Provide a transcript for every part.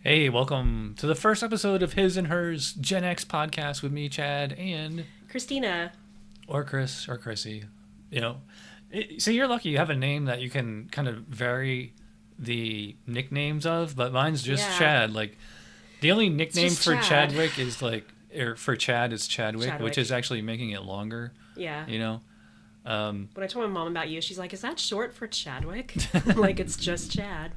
Hey, welcome to the first episode of His and Hers Gen X podcast with me, Chad, and Cristina. Or Chris or Chrissy. You know, so you're lucky you have a name that you can kind of vary the nicknames of, but mine's just Chad. Like the only nickname for Chad. Chadwick is for Chad is Chadwick, which is actually making it longer. Yeah. You know. When I told my mom about you, she's like, "Is that short for Chadwick?" Like it's just Chad.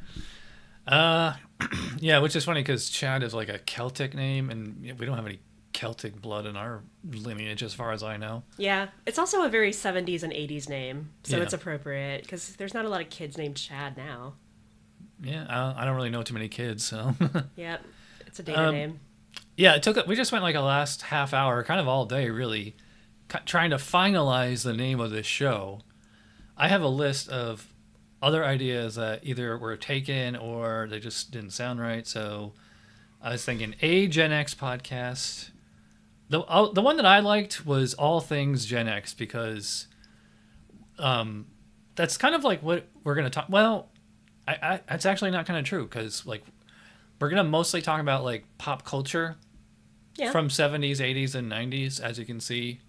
Yeah, which is funny because Chad is like a Celtic name, and we don't have any Celtic blood in our lineage, as far as I know. Yeah, it's also a very 70s and 80s name, so it's appropriate because there's not a lot of kids named Chad now. Yeah, I don't really know too many kids, so. Yep, it's a dated name. Yeah, we just spent like a last half hour, kind of all day, really, trying to finalize the name of this show. I have a list of other ideas that either were taken or they just didn't sound right. So I was thinking a Gen X podcast. The one that I liked was All Things Gen X because that's kind of like what we're going to talk. Well, it's actually not kind of true because like we're going to mostly talk about like pop culture from 70s, 80s, and 90s. As you can see,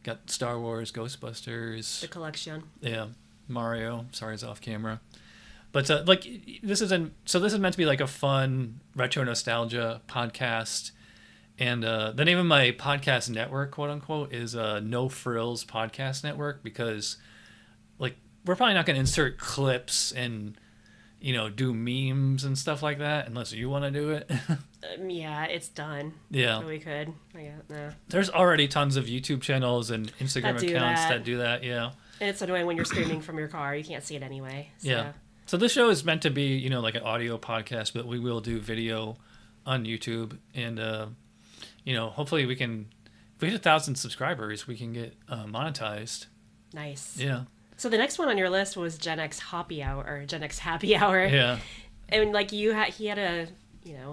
got Star Wars, Ghostbusters. The collection. Yeah. Mario, sorry, it's off camera, but this is meant to be like a fun retro nostalgia podcast, and the name of my podcast network, quote unquote, is No Frills Podcast Network because, like, we're probably not going to insert clips and do memes and stuff like that unless you want to do it. Yeah, it's done. Yeah, so we could. No. There's already tons of YouTube channels and Instagram accounts that do that. Yeah. And it's annoying when you're streaming from your car. You can't see it anyway. So. Yeah. So this show is meant to be, like an audio podcast, but we will do video on YouTube. And, hopefully if we hit 1,000 subscribers, we can get monetized. Nice. Yeah. So the next one on your list was Gen X Happy Hour. Yeah. And like he had a,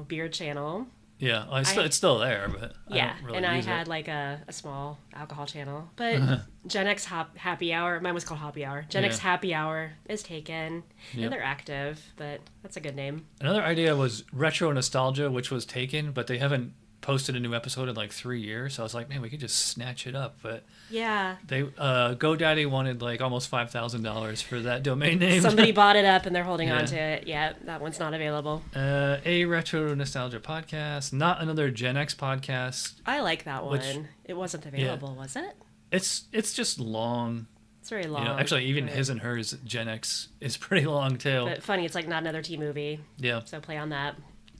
beer channel. Yeah, it's still there, but yeah, I don't really and I use had it. like a small alcohol channel, but Gen X Happy Hour, mine was called Happy Hour. Gen X Happy Hour is taken, and they're active, but that's a good name. Another idea was Retro Nostalgia, which was taken, but they haven't posted a new episode in like 3 years. So I was like, man, we could just snatch it up, but yeah, they GoDaddy wanted like almost $5,000 for that domain name. Somebody bought it up and they're holding on to it. Yeah, that one's not available. A Retro Nostalgia podcast, not another Gen X podcast. I like that one. It wasn't available, was it? It's just long. It's very long. Actually, even His and Hers Gen X is pretty long too. But funny, it's like not another T movie. Yeah. So play on that.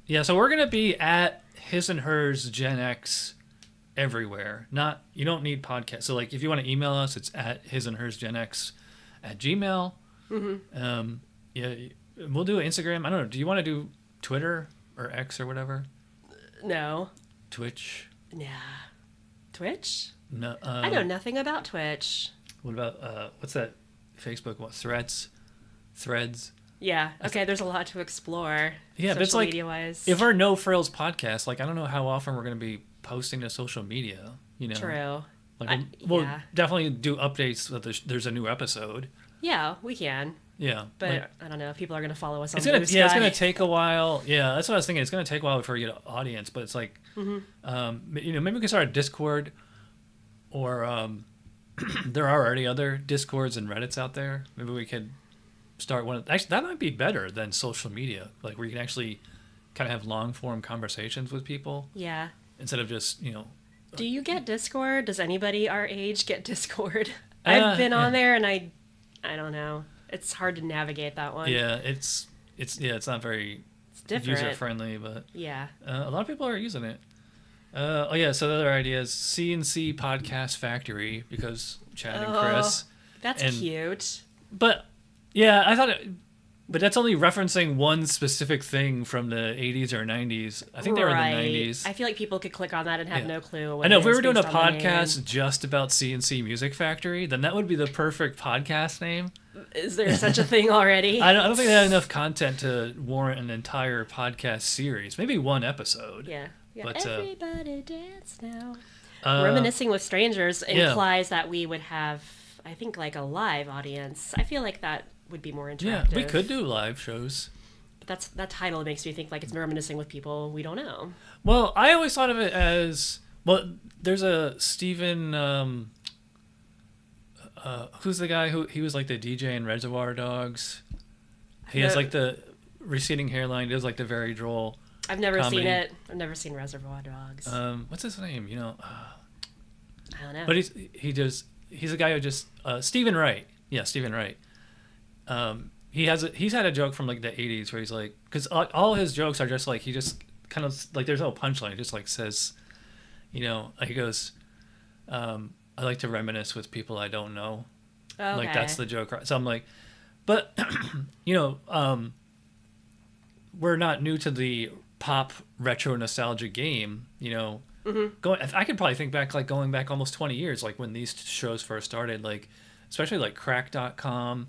Yeah, so we're gonna be at His and Hers Gen X everywhere. You don't need podcasts. So like if you want to email us, it's at His and Hers Gen X at Gmail. Mm-hmm. Yeah, we'll do Instagram. I don't know. Do you want to do Twitter or X or whatever? No. Twitch? Yeah. Twitch? No. I know nothing about Twitch. What about what's that? Facebook? What Threads? Yeah. Okay. There's a lot to explore. Yeah, but it's like media-wise. if we're No Frills podcast, like I don't know how often we're going to be posting to social media. True. Like we'll definitely do updates that there's a new episode. Yeah, we can. Yeah, but I don't know if people are going to follow us on it's Blue Sky. It's going to take a while. Yeah, that's what I was thinking. It's going to take a while before you get an audience, but it's like, maybe we can start a Discord, or there are already other Discords and Reddits out there. Maybe we could start one. Actually, that might be better than social media, like where you can actually kind of have long form conversations with people. Yeah. Instead of just Do you get Discord? Does anybody our age get Discord? I've been on there and I don't know. It's hard to navigate that one. Yeah, it's not very user friendly, but yeah, a lot of people are using it. So the other idea is CNC Podcast Factory because Chad and Chris. That's cute. But yeah, I thought but that's only referencing one specific thing from the 80s or 90s. I think they were in the 90s. I feel like people could click on that and have no clue. I know if we were doing a podcast just about CNC Music Factory, then that would be the perfect podcast name. Is there such a thing already? I don't think they had enough content to warrant an entire podcast series. Maybe one episode. Yeah. But, everybody dance now. Reminiscing with strangers implies that we would have, I think, like a live audience. I feel like that would be more interactive. Yeah, we could do live shows. But that title makes me think like it's reminiscing with people we don't know. Well, I always thought of it as, well, there's a Steven, who's the guy he was like the DJ in Reservoir Dogs. He has like the receding hairline. He does like the very droll I've never comedy. seen it. I've never seen Reservoir Dogs. What's his name? I don't know. But he's a guy who just Stephen Wright. Yeah, Stephen Wright. He's had a joke from like the 80s where he's like, because all his jokes are just like, he just kind of like, there's no punchline. He just like says, he goes, I like to reminisce with people I don't know. Okay. Like that's the joke. So I'm like, but we're not new to the pop retro nostalgia game. I could probably think back, like going back almost 20 years, like when these shows first started, like especially like Crack.com,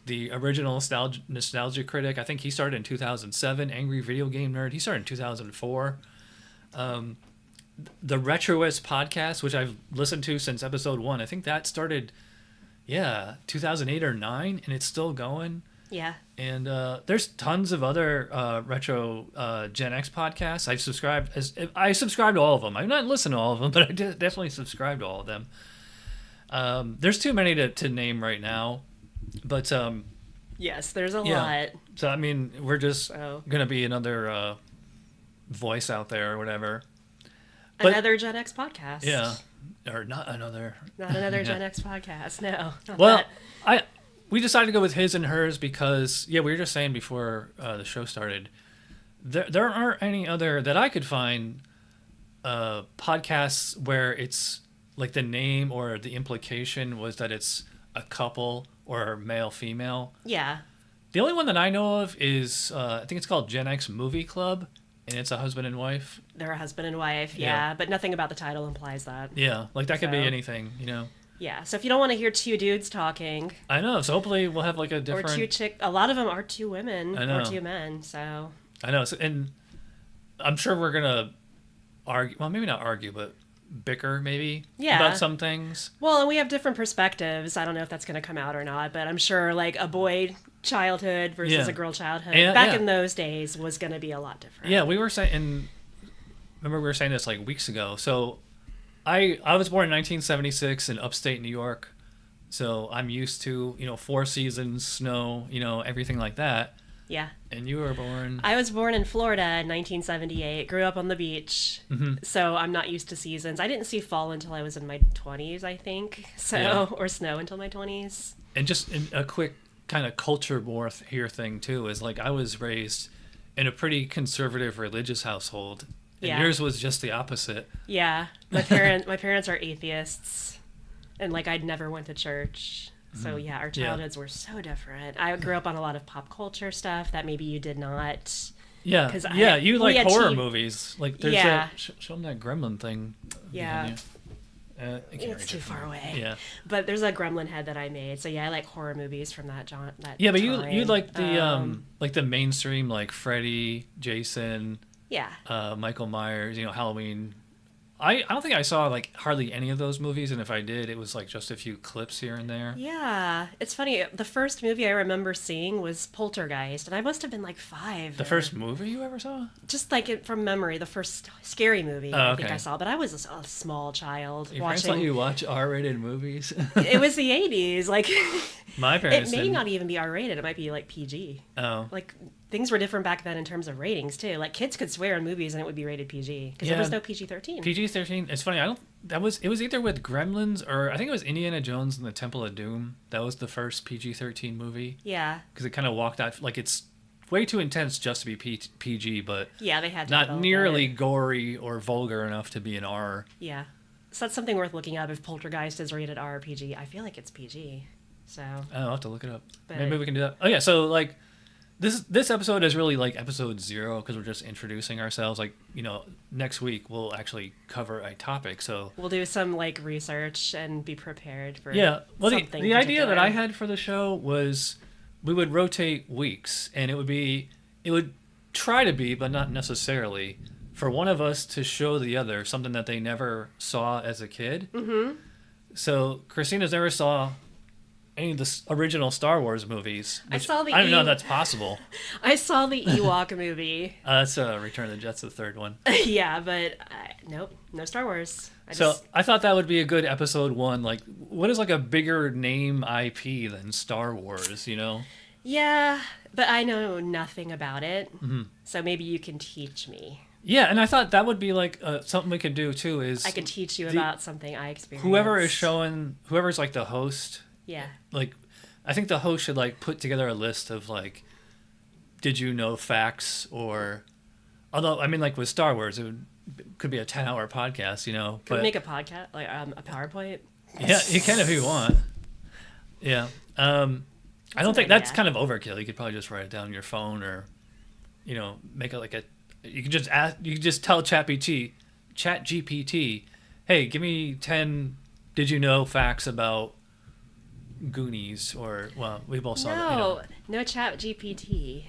the original nostalgia critic. I think he started in 2007. Angry Video Game Nerd, he started in 2004. The Retroist podcast, which I've listened to since episode 1, I think that started 2008 or 9, and it's still going. Yeah. And there's tons of other retro Gen X podcasts. I subscribe to all of them. I've not listened to all of them, but I definitely subscribe to all of them. There's too many to name right now, but yes, there's a lot. So I mean, we're just gonna be another voice out there or whatever. But, another Gen X podcast. Yeah, or not another. Not another Gen X podcast. No. Well, we decided to go with his and hers because we were just saying before the show started, there aren't any other that I could find podcasts where it's like the name or the implication was that it's a couple or male female. Yeah. The only one that I know of is I think it's called Gen X Movie Club, and it's a husband and wife. They're a husband and wife, yeah, but nothing about the title implies that. Yeah, like that could be anything, Yeah, so if you don't want to hear two dudes talking, I know. So hopefully we'll have like a different. Or two a lot of them are two women or two men. So I know, and I'm sure we're gonna argue. Well, maybe not argue, but bicker maybe about some things. Well, and we have different perspectives. I don't know if that's going to come out or not, but I'm sure like a boy childhood versus a girl childhood back in those days was going to be a lot different. Yeah, we were saying, and remember we were saying this like weeks ago. So I was born in 1976 in upstate New York, so I'm used to 4 seasons, snow, everything like that. Yeah. And you were born? I was born in Florida in 1978. Grew up on the beach, so I'm not used to seasons. I didn't see fall until I was in my 20s, I think. Or snow until my 20s. And just a quick kind of culture war here thing too is like I was raised in a pretty conservative religious household, and yours was just the opposite. Yeah, my parents are atheists, and like I'd never went to church. So yeah, our childhoods were so different. I grew up on a lot of pop culture stuff that maybe you did not. Yeah, you like horror movies. Like there's that. Show them that Gremlin thing. Yeah. It's too far away. Yeah. But there's a Gremlin head that I made. So yeah, I like horror movies from that time. Yeah, but you like the mainstream like Freddy, Jason. Yeah. Michael Myers. Halloween. I don't think I saw like hardly any of those movies, and if I did, it was like just a few clips here and there. Yeah, it's funny. The first movie I remember seeing was Poltergeist, and I must have been like 5. The first movie you ever saw? Just like from memory, the first scary movie I think I saw. But I was a small child Your parents let you watch R-rated movies? It was the 80s. Like my parents. It may not even be R-rated. It might be like PG. Oh. Like things were different back then in terms of ratings too. Like kids could swear in movies and it would be rated PG because there was no PG-13. PG-13. It's funny. It was either with Gremlins or I think it was Indiana Jones and the Temple of Doom. That was the first PG-13 movie. Yeah. Because it kind of walked out like it's way too intense just to be PG, but yeah, they had to not nearly gory or vulgar enough to be an R. Yeah. So that's something worth looking up if Poltergeist is rated R or PG. I feel like it's PG. So I'll have to look it up. But maybe we can do that. Oh yeah, so like this episode is really like episode 0 because we're just introducing ourselves. Like next week we'll actually cover a topic. So we'll do some like research and be prepared for Well, something the idea that I had for the show was we would rotate weeks, and it would try to be, but not necessarily, for one of us to show the other something that they never saw as a kid. Mm-hmm. So Christina's never saw any of the original Star Wars movies. I saw the I don't know if that's possible. I saw the Ewok movie. That's Return of the Jet's the third one. Yeah, but nope, no Star Wars. I thought that would be a good episode 1. Like, what is like a bigger name IP than Star Wars, you know? Yeah, but I know nothing about it, so maybe you can teach me. Yeah, and I thought that would be like something we could do too. Is I could teach you about something I experienced. Whoever's like the host. Yeah. Like, I think the host should like put together a list of like, did you know facts, or, although I mean like with Star Wars could be a 10-hour podcast, you know. Could we make a podcast like a PowerPoint? Yeah, you can if you want. Yeah. I don't think that's kind of overkill. You could probably just write it down on your phone, or, you know, make it like a. You could just ask. You could just tell ChatGPT, hey, give me 10 did you know facts about Goonies, or, well, we both saw that. You know. No ChatGPT.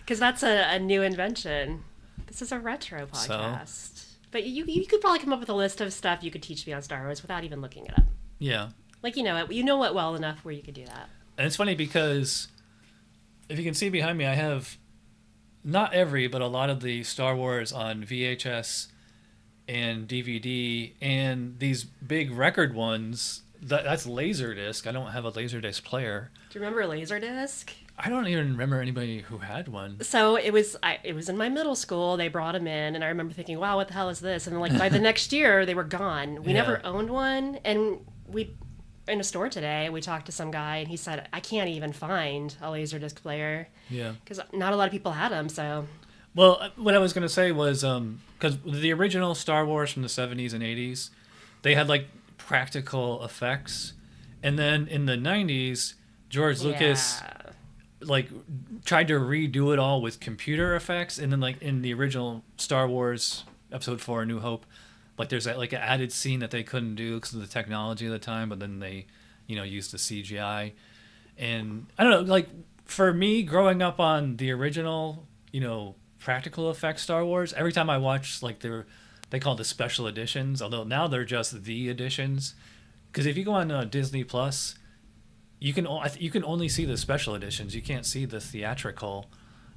Because that's a new invention. This is a retro podcast. So? But you could probably come up with a list of stuff you could teach me on Star Wars without even looking it up. Yeah. Like, you know it well enough where you could do that. And it's funny because if you can see behind me, I have not every, but a lot of the Star Wars on VHS and DVD, and these big record ones. That's Laserdisc. I don't have a Laserdisc player. Do you remember Laserdisc? I don't even remember anybody who had one. So it was in my middle school. They brought them in, and I remember thinking, "Wow, what the hell is this?" And like by the next year, they were gone. We never owned one, and we in a store today. We talked to some guy, and he said, "I can't even find a Laserdisc player." Yeah, because not a lot of people had them. So, well, what I was going to say was because the original Star Wars from the 70s and 80s, they had like practical effects, and then in the 90s, George Lucas like tried to redo it all with computer effects, and then like in the original Star Wars Episode 4: A New Hope, like there's that like an added scene that they couldn't do because of the technology at the time, but then they, you know, used the CGI. And I don't know, like for me growing up on the original, you know, practical effects Star Wars, every time I watch like they call it the special editions, although now they're just the editions, because if you go on Disney Plus, you can only see the special editions. You can't see the theatrical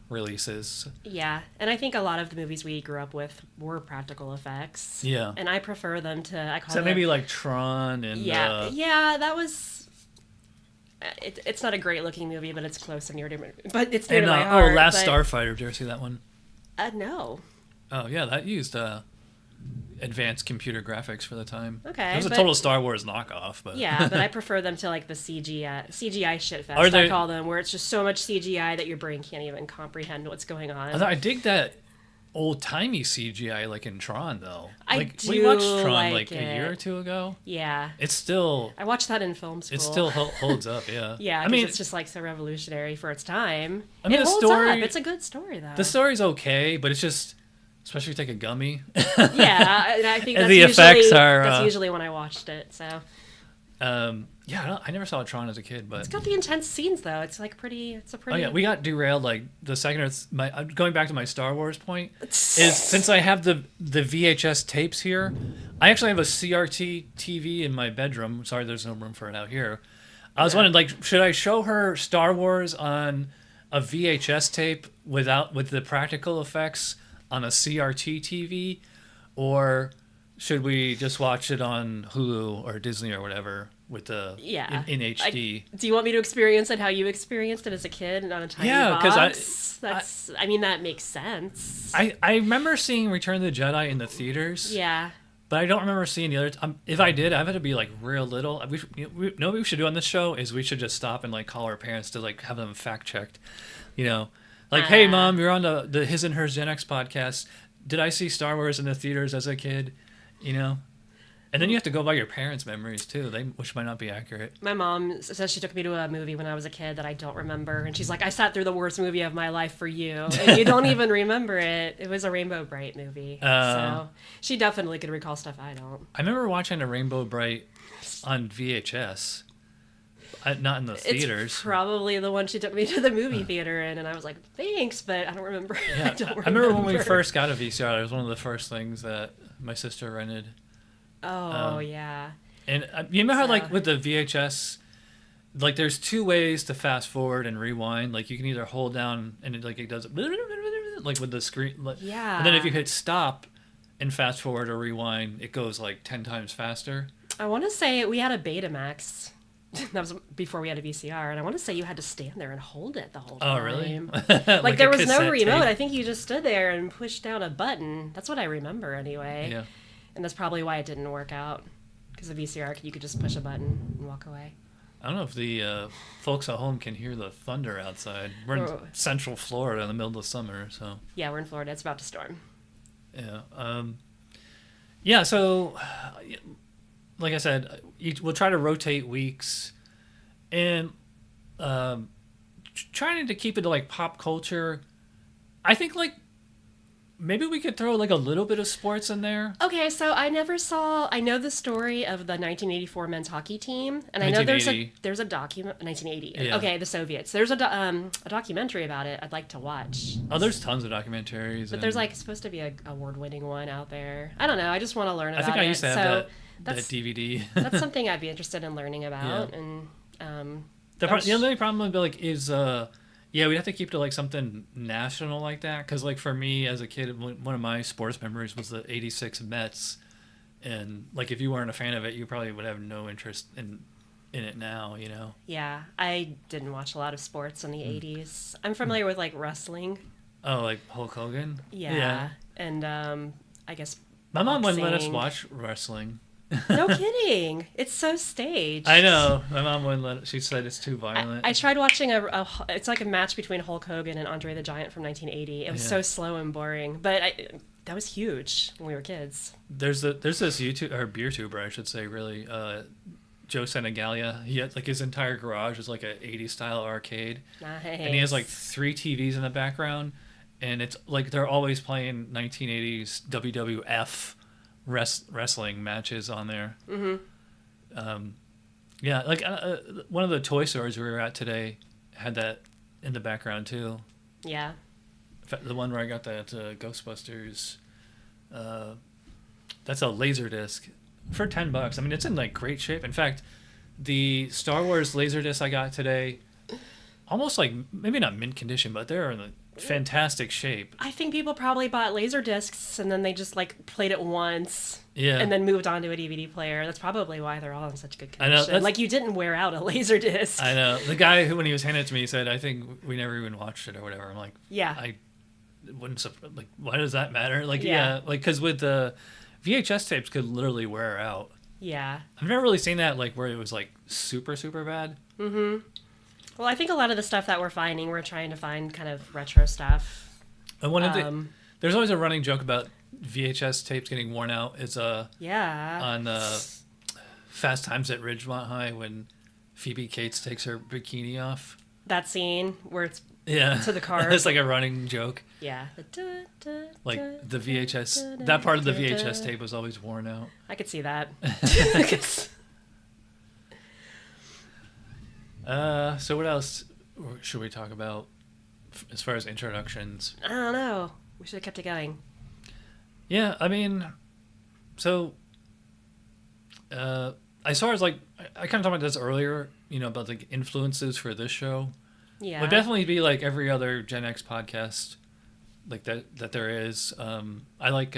releases. Yeah, and I think a lot of the movies we grew up with were practical effects. Yeah, and I prefer them to. So maybe like Tron and that was. It's not a great looking movie, but it's close and near to but it's near to my heart. Last Starfighter. Did you ever see that one? No. Oh yeah, that used advanced computer graphics for the time. Okay, it was a total Star Wars knockoff, but yeah, but I prefer them to like the CGI shitfest. I call them, where it's just so much CGI that your brain can't even comprehend what's going on. I dig that old timey CGI, like in Tron, though. We watched Tron like a year or two ago. Yeah, it's still. I watched that in film school. It still holds up. Yeah. Yeah, I mean, it's just like so revolutionary for its time. I mean, it holds up. It's a good story, though. The story's okay, but it's just. Especially if you take a gummy. Yeah, and I think that's usually when I watched it. So. I never saw Tron as a kid, but it's got the intense scenes though. It's like pretty. Oh yeah, we got derailed like the second. Going back to my Star Wars point is since I have the VHS tapes here, I actually have a CRT TV in my bedroom. Sorry, there's no room for it out here. I was wondering, like, should I show her Star Wars on a VHS tape with the practical effects on a CRT TV, or should we just watch it on Hulu or Disney or whatever with the in HD? Do you want me to experience it how you experienced it as a kid and on a tiny box? Because I mean that makes sense. I remember seeing Return of the Jedi in the theaters. Yeah. But I don't remember seeing the other. If I did, I had to be like real little. What we should do on this show is we should just stop and like call our parents to like have them fact checked, you know. Like, hey, Mom, you're on the His and Hers Gen X podcast. Did I see Star Wars in the theaters as a kid? You know? And then you have to go by your parents' memories, too, which might not be accurate. My mom says she took me to a movie when I was a kid that I don't remember. And she's like, I sat through the worst movie of my life for you. And you don't even remember it. It was a Rainbow Bright movie. So she definitely could recall stuff I don't. I remember watching a Rainbow Bright on VHS. Not in the theaters. It's probably the one she took me to the movie theater in, and I was like, thanks, but I don't remember. Yeah, I remember when we first got a VCR, it was one of the first things that my sister rented. Oh, yeah. And you remember how, like, with the VHS, like there's two ways to fast forward and rewind. Like you can either hold down and it does like with the screen. Yeah. And then if you hit stop and fast forward or rewind, it goes like 10 times faster. I want to say we had a Betamax. That was before we had a VCR, and I want to say you had to stand there and hold it the whole time. Oh, really? Like there was no cassette remote. tape? I think you just stood there and pushed down a button. That's what I remember anyway. Yeah. And that's probably why it didn't work out. Because the VCR, you could just push a button and walk away. I don't know if the folks at home can hear the thunder outside. We're in Central Florida in the middle of summer, so. Yeah, we're in Florida. It's about to storm. Yeah. Yeah, so, like I said, we'll try to rotate weeks. And trying to keep it to, like, pop culture. I think, like, maybe we could throw, like, a little bit of sports in there. Okay, so I know the story of the 1984 men's hockey team, and I know there's a document, 1980. Yeah. Okay, the Soviets. There's a documentary about it I'd like to watch. Oh, there's tons of documentaries. But there's, like, supposed to be a award-winning one out there. I don't know, I just want to learn about it. I think I used to have that DVD. That's something I'd be interested in learning about, Yeah. and The only problem would be, like, is... yeah, we'd have to keep it to, like, something national like that. Because, like, for me as a kid, one of my sports memories was the 86 Mets. And, like, if you weren't a fan of it, you probably would have no interest in it now, you know? Yeah, I didn't watch a lot of sports in the 80s. I'm familiar with, like, wrestling. Oh, like Hulk Hogan? Yeah. And, I guess My mom wouldn't let us boxing. watch wrestling. No kidding. It's so staged. I know. My mom wouldn't let it. She said it's too violent. I tried watching it's like a match between Hulk Hogan and Andre the Giant from 1980. It was so slow and boring, but that was huge when we were kids. There's this YouTube or beer tuber, I should say, really. Joe Senegalia. He had, like, his entire garage is like a 80s style arcade, Nice. and he has like 3 TVs in the background, and it's like they're always playing 1980s WWF wrestling matches on there. Mm-hmm. Yeah, like one of the toy stores we were at today had that in the background too. Yeah. In fact, the one where I got that Ghostbusters, that's a laserdisc for $10. I mean, it's in like great shape. In fact, the Star Wars laserdisc I got today, almost like maybe not mint condition, but they're in fantastic shape. I think people probably bought laser discs and then they just like played it once. Yeah. And then moved on to a DVD player. That's probably why they're all in such good condition. I know. Like you didn't wear out a laser disc. I know. The guy who, when he was handing it to me, he said, "I think we never even watched it or whatever." I'm like, Yeah. I wouldn't like. Why does that matter? Like, Yeah. like because with the VHS tapes could literally wear out. Yeah. I've never really seen that like where it was like super bad. Mm-hmm. Well, I think a lot of the stuff that we're finding, we're trying to find kind of retro stuff. And one of there's always a running joke about VHS tapes getting worn out. Is Yeah. on Fast Times at Ridgemont High when Phoebe Cates takes her bikini off. That scene where it's Yeah, to the car. It's like a running joke. Yeah. Like the VHS, that part of the VHS tape was always worn out. I could see that. So what else should we talk about as far as introductions? I don't know. We should have kept it going. Yeah, I mean, so as far as like, I kind of talked about this earlier, you know, about like influences for this show. Yeah. It would definitely be like every other Gen X podcast like that there is. I like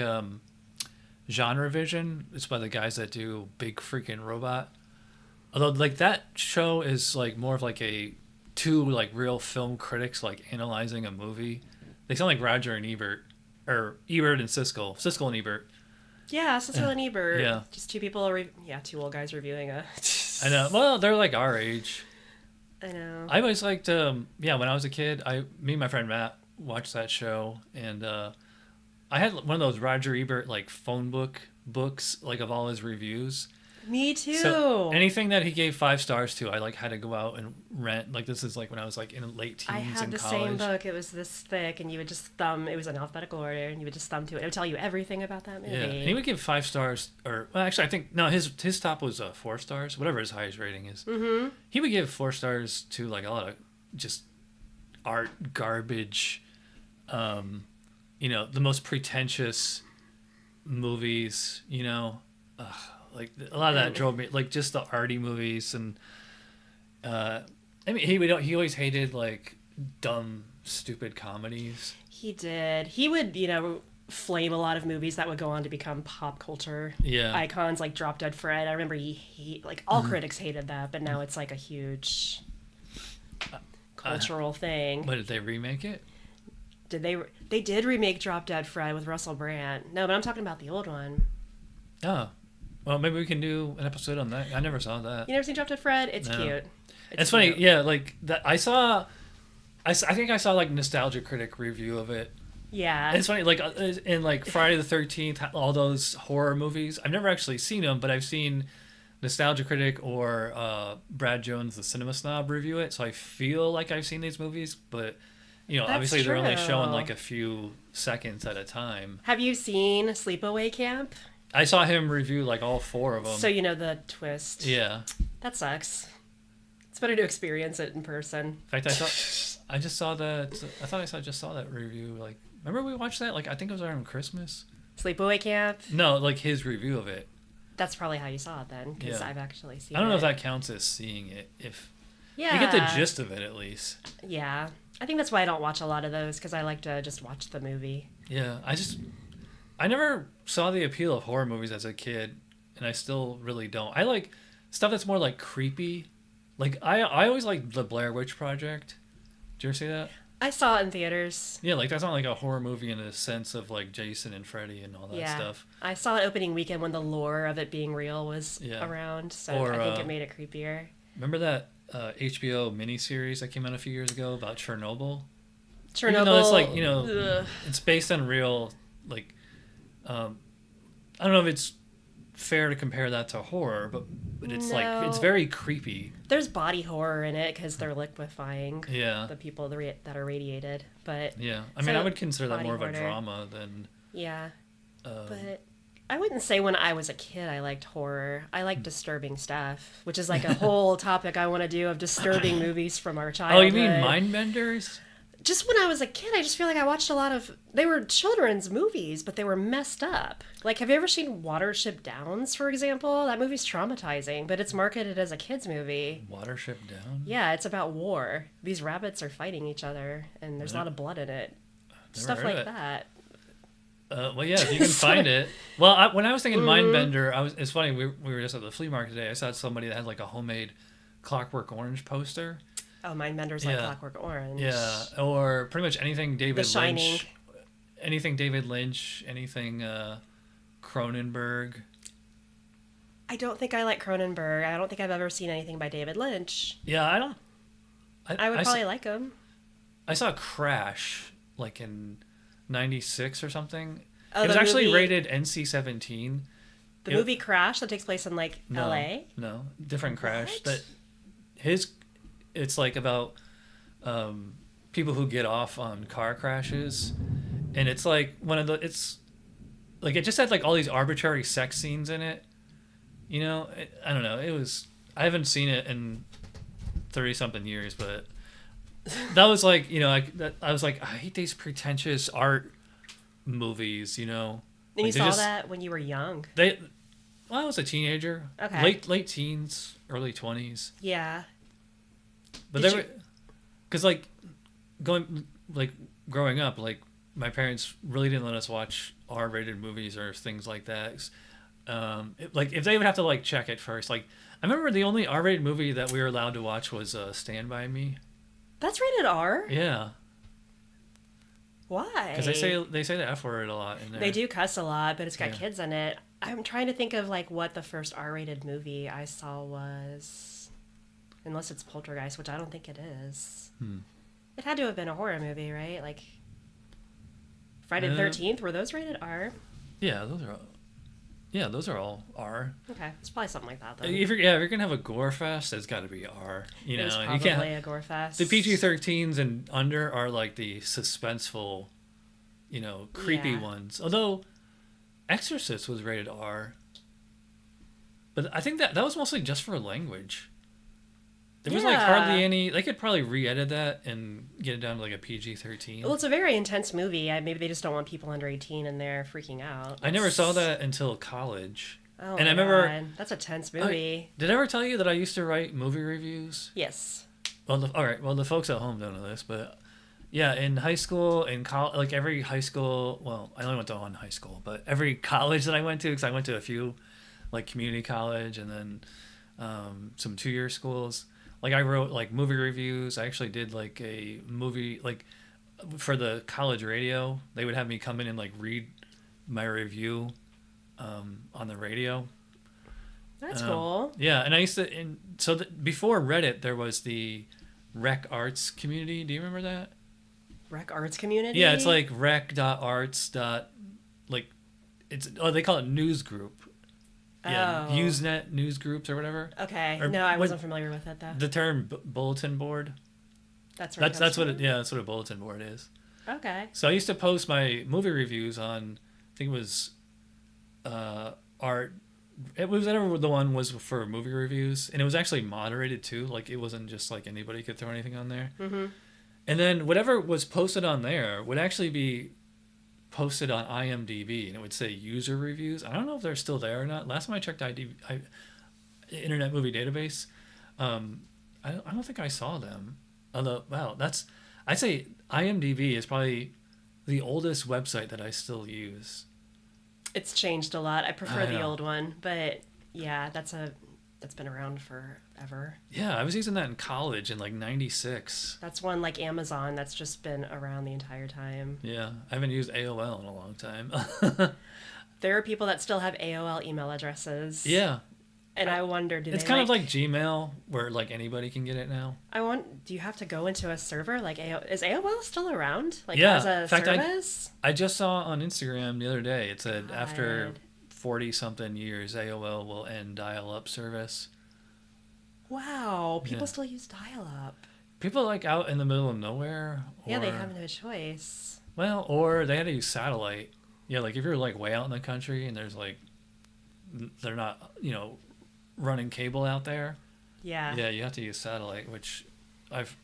Genre Vision. It's by the guys that do Big Freaking Robot. Although like that show is like more of like two like real film critics like analyzing a movie. They sound like Roger and Ebert, or Ebert and Siskel and Ebert. Yeah, Siskel and Ebert. Yeah. Just two people, two old guys reviewing a... I know. Well, they're like our age. I know. I always liked, when I was a kid, me and my friend Matt watched that show, and I had one of those Roger Ebert like phone books like of all his reviews. Me too. So anything that he gave 5 stars to, I like had to go out and rent. Like this is like when I was like in late teens I had in the college. same book. It was this thick, and you would just thumb. It was in alphabetical order, and you would just thumb to it. It would tell you everything about that movie. Yeah, and he would give 5 stars, or well, actually, I think no, his top was 4 stars, whatever his highest rating is. Mm-hmm. He would give 4 stars to like a lot of just art garbage, you know, the most pretentious movies, you know. Like a lot of that drove me, like just the arty movies, and I mean, he always hated like dumb, stupid comedies. He did. He would, flame a lot of movies that would go on to become pop culture Yeah. icons, like Drop Dead Fred. I remember he like all critics hated that, but now it's like a huge cultural thing. But did they remake it? Did they? They did remake Drop Dead Fred with Russell Brand. No, but I'm talking about the old one. Oh, well, maybe we can do an episode on that. I never saw that. You never seen Drop Dead Fred? It's No. cute. It's funny, yeah. Like that, I think I saw like Nostalgia Critic review of it. Yeah. It's funny, like in like Friday the 13th, all those horror movies. I've never actually seen them, but I've seen Nostalgia Critic or Brad Jones, the Cinema Snob, review it. So I feel like I've seen these movies, but That's obviously they're only true. showing like a few seconds at a time. Have you seen Sleepaway Camp? I saw him review like all 4 of them. So you know the twist. Yeah. That sucks. It's better to experience it in person. In fact, I just saw that. I thought I just saw that review. Like, remember we watched that? Like, I think it was around Christmas. Sleepaway Camp? No, like his review of it. That's probably how you saw it then, because Yeah. I've actually seen it. I don't know if that counts as seeing it. If Yeah. you get the gist of it, at least. Yeah. I think that's why I don't watch a lot of those, because I like to just watch the movie. Yeah, I never saw the appeal of horror movies as a kid, and I still really don't. I like stuff that's more like creepy. Like I always liked the Blair Witch Project. Did you ever see that? I saw it in theaters. Yeah, like that's not like a horror movie in the sense of like Jason and Freddy and all that Yeah. stuff. I saw it opening weekend when the lore of it being real was Yeah. around, so Or, I think it made it creepier. Remember that HBO miniseries that came out a few years ago about Chernobyl? Chernobyl. Even though it's like, Ugh. it's based on real, like, I don't know if it's fair to compare that to horror, but it's like, it's No. very creepy. There's body horror in it because they're liquefying Yeah. the people that are radiated. But Yeah. I mean, So, I would consider that body more of a horror. drama than. yeah, Um, but I wouldn't say when I was a kid I liked horror. I like disturbing stuff, which is like a whole topic I want to do of disturbing movies from our oh, childhood. you mean Mindbenders? Just when I was a kid, I just feel like I watched a lot of. They were children's movies, but they were messed up. Like, have you ever seen Watership Downs, for example? That movie's traumatizing, but it's marketed as a kids movie. Watership Down? Yeah, it's about war. These rabbits are fighting each other, and there's a lot of blood in it. Never Stuff heard like of it. that. Well, yeah, if you can find it. Well, when I was thinking Mm-hmm. Mindbender, it's funny, we were just at the flea market today. I saw somebody that had like a homemade Clockwork Orange poster. Oh, Mindbender's like Yeah. Clockwork Orange. Yeah, or pretty much anything David The Shining. Lynch. Anything David Lynch, anything Cronenberg. I don't think I like Cronenberg. I don't think I've ever seen anything by David Lynch. Yeah, I don't. I would probably like him. I saw Crash like in '96 or something. Oh, It was the actually movie- rated NC-17. The It- movie Crash that takes place in like No, L.A. no, different Crash. What? That it's like about people who get off on car crashes, and it's like it's like it just had like all these arbitrary sex scenes in it. I don't know. I haven't seen it in 30-something years, but that was like I was like, I hate these pretentious art movies. And Like, you they saw just- that when you were young. Well, I was a teenager. Okay. Late teens, early 20s. Yeah. But Did they were, because like growing up, like my parents really didn't let us watch R-rated movies or things like that. Like if they would have to like check it first. Like I remember the only R-rated movie that we were allowed to watch was Stand By Me. That's rated R. Yeah, Why? because they say the F word a lot in there. They do cuss a lot, but it's got Yeah. kids in it. I'm trying to think of like what the first R-rated movie I saw was, unless it's Poltergeist, which I don't think it is. It had to have been a horror movie, right? Like Friday the 13th. Were those rated R? Yeah, those are all R. Okay, it's probably something like that then. If you're gonna have a gore fest, it's got to be R. It was You probably can't. a gore fest. The PG-13s and under are like the suspenseful, creepy Yeah. ones. Although Exorcist was rated R. But I think that was mostly just for language. There was like Yeah. hardly any. They could probably re-edit that and get it down to like a PG-13. Well, it's a very intense movie. Maybe they just don't want people under 18 in there freaking out. I never saw that until college. Oh and my I remember God. That's a tense movie. did I ever tell you that I used to write movie reviews? Yes. Well, all right. Well, the folks at home don't know this, but yeah, in high school, in college, like every high school. Well, I only went to one high school, but every college that I went to, because I went to a few, like community college, and then some 2-year schools. Like I wrote like movie reviews. I actually did like a movie like for the college radio. They would have me come in and like read my review on the radio. That's cool. Yeah, and I used to. And so before Reddit, there was the Rec Arts community. Do you remember that? Rec Arts community? Yeah, it's like rec.arts. Like it's they call it news group. Yeah, Oh. Usenet news groups or whatever. Okay. Or No, I wasn't familiar with that though. The term bulletin board. That's where That's what it. Yeah, that's what a bulletin board is. Okay. So I used to post my movie reviews on. I think it was art. It was whatever the one was for movie reviews, and it was actually moderated too. Like it wasn't just like anybody could throw anything on there. Mm-hmm. And then whatever was posted on there would actually be posted on IMDb, and it would say user reviews. I don't know if they're still there or not. Last time I checked Internet Movie Database, I don't think I saw them. Although, wow, I'd say IMDb is probably the oldest website that I still use. It's changed a lot. I prefer I the know. old one, but yeah, that's been around forever. Yeah, I was using that in college in like '96. That's one like Amazon that's just been around the entire time. Yeah, I haven't used AOL in a long time. There are people that still have AOL email addresses. Yeah, And I wonder, it's kind of like Gmail, where like anybody can get it now. do you have to go into a server? Like, is AOL still around? Like, Yeah. as a In fact, service? I just saw on Instagram the other day. It said after God. 40-something years, AOL will end dial-up service. Wow. People Yeah. still use dial-up. People like out in the middle of nowhere. Yeah, they have no choice. Well, or they had to use satellite. Yeah, like if you're like way out in the country and there's like, they're not, running cable out there. Yeah. Yeah, you have to use satellite, which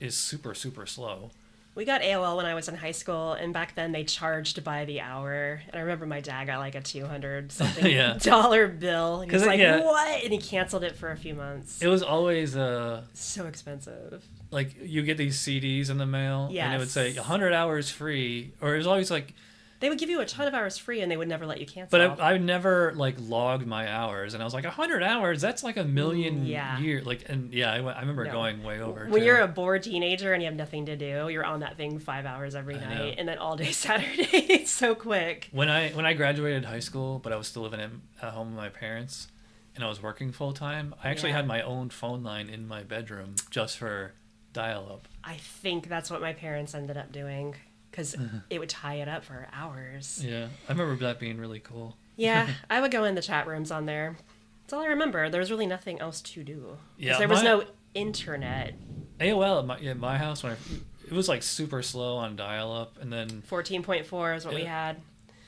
is super, super slow. We got AOL when I was in high school, and back then they charged by the hour. And I remember my dad got like a $200-something Yeah. dollar bill. And he was 'Cause like, yeah. what? And he canceled it for a few months. It was always So expensive. like you get these CDs in the mail, and it would say Yes. 100 hours free, or it was always like. They would give you a ton of hours free, and they would never let you cancel. But I never like logged my hours, and I was like 100 hours. That's like a million Yeah. years. Like, and yeah, I remember No. going way over. When too. you're a bored teenager and you have nothing to do, you're on that thing 5 hours every I know. night, and then all day Saturday. It's so quick. when I graduated high school, but I was still living at home with my parents, and I was working full time. I actually Yeah. had my own phone line in my bedroom just for dial-up. I think that's what my parents ended up doing, because it would tie it up for hours. Yeah, I remember that being really cool. Yeah, I would go in the chat rooms on there. That's all I remember. There was really nothing else to do. 'Cause Yeah, there was no internet. AOL at my house it was like super slow on dial-up, and then 14.4 is what we had.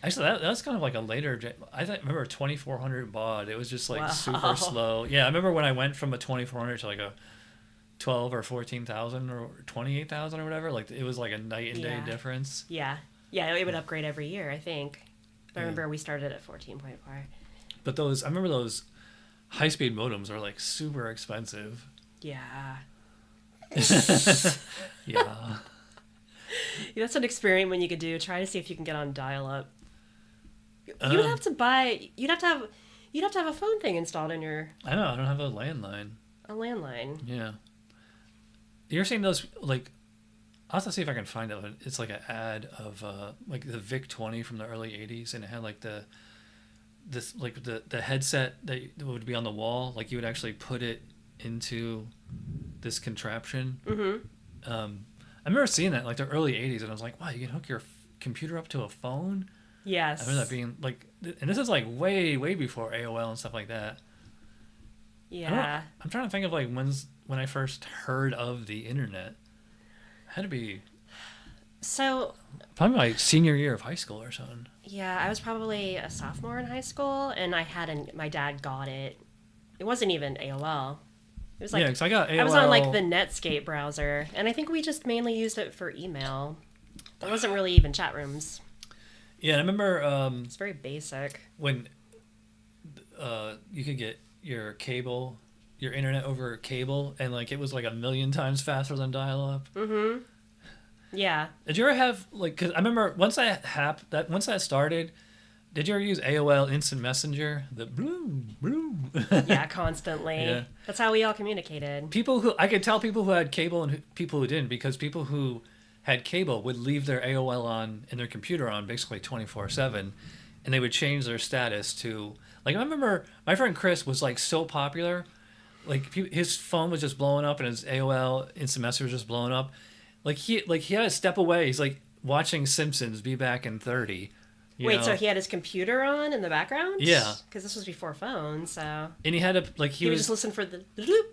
actually that was kind of like a later. I remember 2400 baud. It was just like Wow. super slow. Yeah, I remember when I went from a 2400 to like a 12 or 14,000 or 28,000 or whatever. Like it was like a night and day Yeah. difference. Yeah. Yeah, it would upgrade every year, I think. But I Yeah. remember we started at 14.4. But I remember those high-speed modems were like super expensive. Yeah. Yeah. That's an experiment you could do. Try to see if you can get on dial-up. You'd have to have a phone thing installed in your I know. I don't have a landline. a landline. Yeah. You're saying those like. I'll have to see if I can find it. It's like an ad of like the VIC 20 from the early '80s, and it had like the headset that would be on the wall. Like you would actually put it into this contraption. Mm-hmm. I remember seeing that like the early '80s, and I was like, wow, you can hook your computer up to a phone. Yes. I remember that being like, and this is like way before AOL and stuff like that. Yeah. I'm trying to think of like when I first heard of the internet. It had to be So, probably my senior year of high school or something. yeah, I was probably a sophomore in high school, and my dad got it. It wasn't even AOL. It was like, Yeah, because I got AOL. I was on like the Netscape browser, and I think we just mainly used it for email. There wasn't really even chat rooms. Yeah, and I remember It's very basic. when you could get your internet over cable, and like it was like 1,000,000 times faster than dial-up. Mm-hmm. Yeah. Did you ever have like? Because I remember once that started. Did you ever use AOL Instant Messenger? The bloom, bloom. Yeah, constantly. Yeah. That's how we all communicated. I could tell people who had cable and people who didn't, because people who had cable would leave their AOL on and their computer on basically 24/7, and they would change their status to like. I remember my friend Chris was like so popular, like his phone was just blowing up and his AOL Instant Messenger was just blowing up. He had to step away. He's like watching Simpsons. Be back in 30. Wait, so he had his computer on in the background? Yeah. Because this was before phones, so... And he had to, like, he would just listen for the bloop.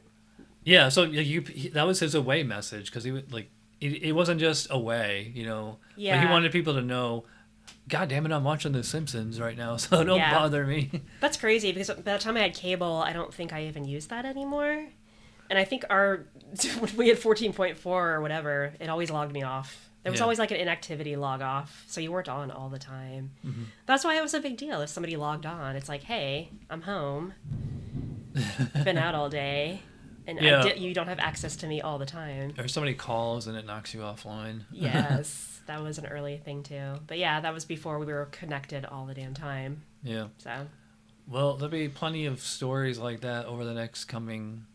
Yeah, so that was his away message, because he would, like, it wasn't just away, Yeah. Like, he wanted people to know, God damn it, I'm watching The Simpsons right now, so don't bother me. That's crazy, because by the time I had cable, I don't think I even used that anymore. And I think when we had 14.4 or whatever, it always logged me off. There was always like an inactivity log off, so you weren't on all the time. Mm-hmm. That's why it was a big deal if somebody logged on. It's like, hey, I'm home. I've been out all day, and you don't have access to me all the time. Or somebody calls and it knocks you offline. Yes, that was an early thing too. But yeah, that was before we were connected all the damn time. Yeah. So. Well, there'll be plenty of stories like that over the next coming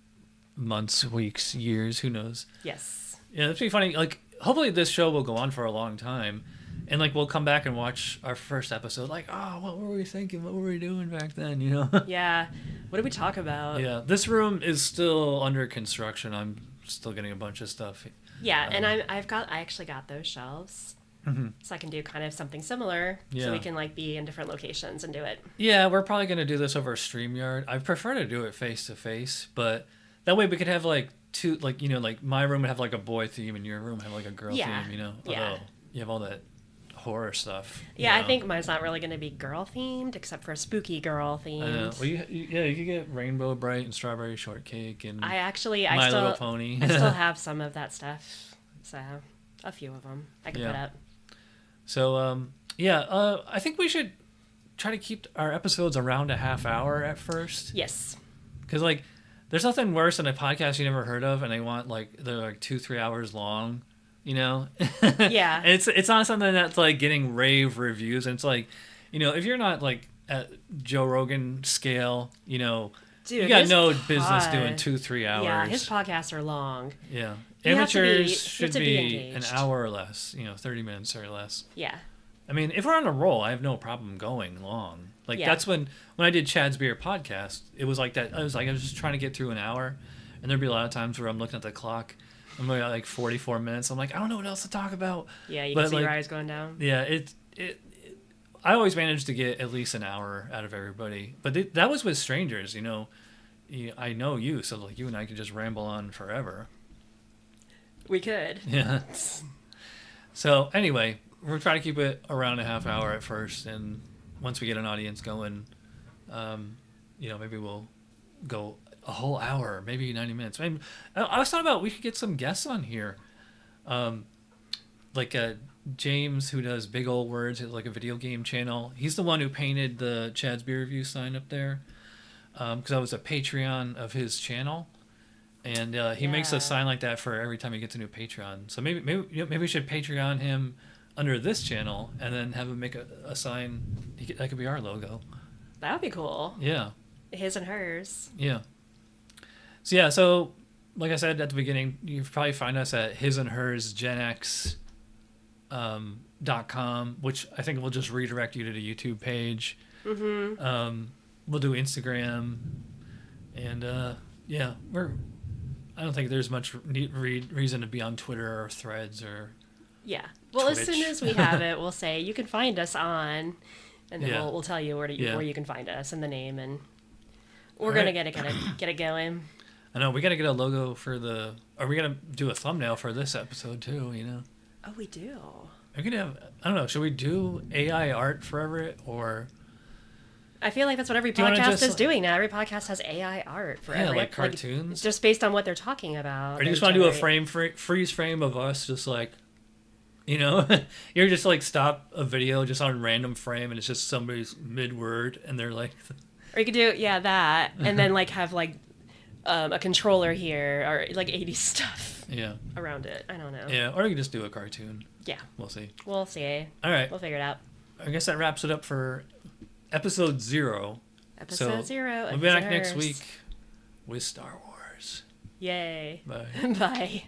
months, weeks, years. Who knows? Yes. Yeah, it's pretty funny. Like, hopefully this show will go on for a long time, and like we'll come back and watch our first episode. Like, oh, what were we thinking? What were we doing back then? Yeah. What did we talk about? Yeah, this room is still under construction. I'm still getting a bunch of stuff. Yeah, and I actually got those shelves. Mm-hmm. So I can do kind of something similar, so we can like be in different locations and do it. Yeah, we're probably gonna do this over StreamYard. I prefer to do it face to face, but that way we could have like two, like like my room would have like a boy theme and your room would have like a girl theme. Although you have all that horror stuff. Yeah, I think mine's not really gonna be girl themed, except for spooky girl themed. I know. Well, you could get Rainbow Bright and Strawberry Shortcake and My Little Pony. I still have some of that stuff, so a few of them I can put up. So, I think we should try to keep our episodes around a half hour at first. Yes. Because, like, there's nothing worse than a podcast you never heard of, and they're like 2-3 hours long, Yeah. And it's not something that's, like, getting rave reviews. And it's like, if you're not, like, at Joe Rogan scale, Dude, you got no business doing 2-3 hours. Yeah, his podcasts are long. Yeah. Amateurs should be an hour or less, 30 minutes or less. Yeah. I mean, if we're on a roll, I have no problem going long. Like, that's when I did Chad's Beer podcast, it was like that. I was just trying to get through an hour, and there'd be a lot of times where I'm looking at the clock. I'm like, 44 minutes. I'm like, I don't know what else to talk about. Yeah, you can see your eyes going down. Yeah, I always managed to get at least an hour out of everybody. But that was with strangers, I know you, so like you and I could just ramble on forever. We could. Yeah. So anyway, we're trying to keep it around a half hour at first, and once we get an audience going, maybe we'll go a whole hour, maybe 90 minutes. I mean, I was talking about we could get some guests on here, like James, who does Big Old Words, like a video game channel. He's the one who painted the Chad's Beer Review sign up there, because I was a Patreon of his channel. And he makes a sign like that for every time he gets a new Patreon. So maybe we should Patreon him under this channel and then have him make a sign. That could be our logo. That would be cool. Yeah. His and hers. Yeah. So like I said at the beginning, you probably find us at hisandhers.com, which I think will just redirect you to the YouTube page. Mm-hmm. We'll do Instagram, and I don't think there's much reason to be on Twitter or Threads or Well, Twitch. As soon as we have it, we'll say you can find us on, and then we'll tell you where you can find us and the name, and we're gonna get it going. I know we gotta get a logo for the. Are we gonna do a thumbnail for this episode too? Oh, we do. Are we gonna have? I don't know. Should we do AI art for it or? I feel like that's what every podcast is doing now. Every podcast has AI art for every, like cartoons, like, just based on what they're talking about. Or do you just want to do a freeze frame of us, just like, you're just like stop a video just on a random frame, and it's just somebody's mid word, and they're like, Or you could do that, and then like have like a controller here or like 80s stuff. Yeah. Around it. I don't know. Yeah, or you can just do a cartoon. Yeah. We'll see. We'll see. All right. We'll figure it out. I guess that wraps it up for episode 0. Episode 0. We'll be back next week with Star Wars. Yay. Bye. Bye.